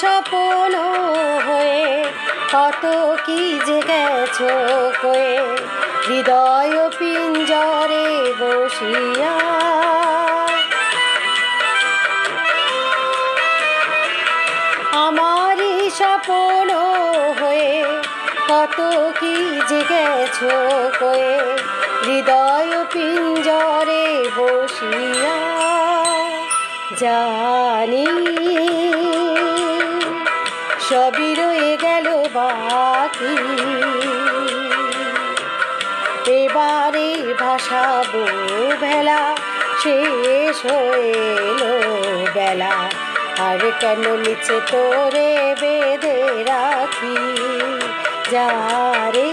স্বপ্ন হয়ে কত কি যে গেছো কয়ে হৃদয় পিঞ্জরে বসিয়া। আমারই স্বপ্ন হয়ে কত কি যে গেছো কয়ে হৃদয় পিঞ্জরে বসিয়া। জানি সবই রয়ে গেল বাকি, এবারে ভাসাবো ভেলা, শেষ হয়ে এলো বেলা, আর কেন নিচে তোরে বেঁধে রাখি। যারে